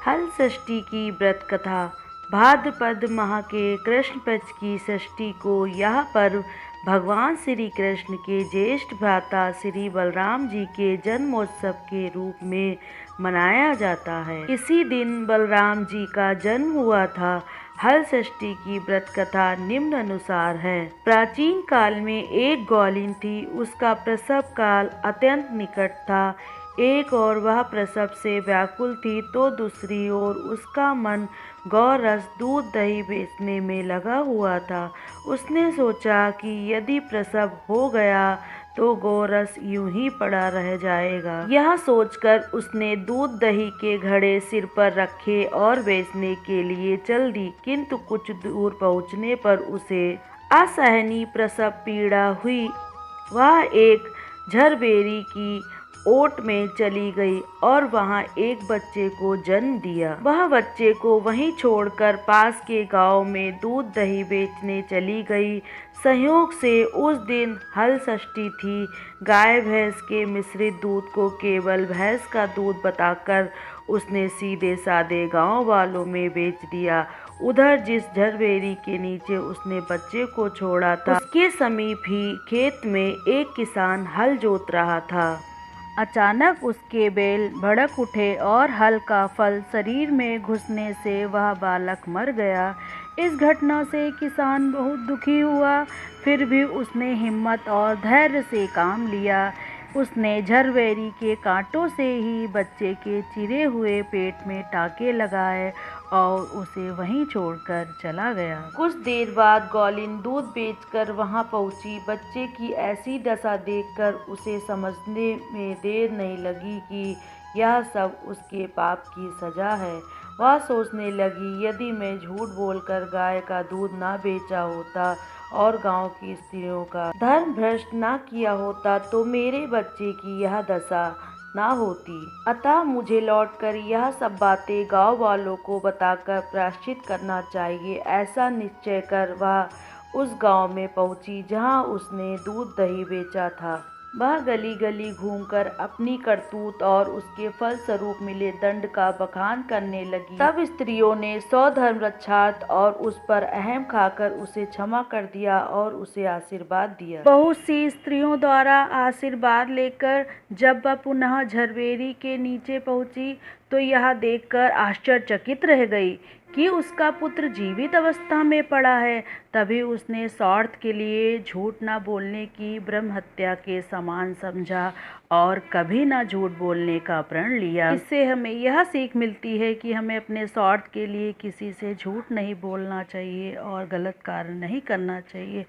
हल षष्ठी की व्रत कथा। भाद्रपद माह के कृष्ण पक्ष की षष्ठी को यह पर्व भगवान श्री कृष्ण के ज्येष्ठ भ्राता श्री बलराम जी के जन्मोत्सव के रूप में मनाया जाता है। इसी दिन बलराम जी का जन्म हुआ था। हल षष्ठी की व्रत कथा निम्न अनुसार है। प्राचीन काल में एक गौलिन थी, उसका प्रसव काल अत्यंत निकट था। एक और वह प्रसव से व्याकुल थी तो दूसरी ओर उसका मन गौरस दूध दही बेचने में लगा हुआ था। उसने सोचा कि यदि प्रसव हो गया तो गौरस यूं ही पड़ा रह जाएगा। यह सोचकर उसने दूध दही के घड़े सिर पर रखे और बेचने के लिए चल दी, किंतु कुछ दूर पहुंचने पर उसे असहनीय प्रसव पीड़ा हुई। वह एक झरबेरी की ओट में चली गई और वहां एक बच्चे को जन्म दिया। वह बच्चे को वहीं छोड़कर पास के गांव में दूध दही बेचने चली गई। संयोग से उस दिन हल षष्ठी थी। गाय भैंस के मिश्रित दूध को केवल भैंस का दूध बताकर उसने सीधे साधे गांव वालों में बेच दिया। उधर जिस झरबेरी के नीचे उसने बच्चे को छोड़ा था, उसके समीप ही खेत में एक किसान हल जोत रहा था। अचानक उसके बैल भड़क उठे और हल का फल शरीर में घुसने से वह बालक मर गया। इस घटना से किसान बहुत दुखी हुआ, फिर भी उसने हिम्मत और धैर्य से काम लिया। उसने झरबेरी के कांटों से ही बच्चे के चिरे हुए पेट में टाँके लगाए और उसे वहीं छोड़कर चला गया। कुछ देर बाद गौलिन दूध बेचकर वहां पहुंची। बच्चे की ऐसी दशा देखकर उसे समझने में देर नहीं लगी कि यह सब उसके पाप की सजा है। वह सोचने लगी, यदि मैं झूठ बोलकर गाय का दूध ना बेचा होता और गांव की स्त्रियों का धर्म भ्रष्ट ना किया होता तो मेरे बच्चे की यह दशा ना होती। अतः मुझे लौटकर यह सब बातें गांव वालों को बताकर प्रायश्चित करना चाहिए। ऐसा निश्चय कर वह उस गांव में पहुंची जहां उसने दूध दही बेचा था। वह गली गली घूमकर अपनी करतूत और उसके फलस्वरूप मिले दंड का बखान करने लगी। तब स्त्रियों ने स्वधर्म रक्षार्थ और उस पर अहम खाकर उसे क्षमा कर दिया और उसे आशीर्वाद दिया। बहुत सी स्त्रियों द्वारा आशीर्वाद लेकर जब वह पुनः झरबेरी के नीचे पहुंची तो यह देखकर आश्चर्यचकित रह गई कि उसका पुत्र जीवित अवस्था में पड़ा है। तभी उसने स्वार्थ के लिए झूठ न बोलने की ब्रह्म हत्या के समान समझा और कभी न झूठ बोलने का प्रण लिया। इससे हमें यह सीख मिलती है कि हमें अपने स्वार्थ के लिए किसी से झूठ नहीं बोलना चाहिए और गलत कार्य नहीं करना चाहिए।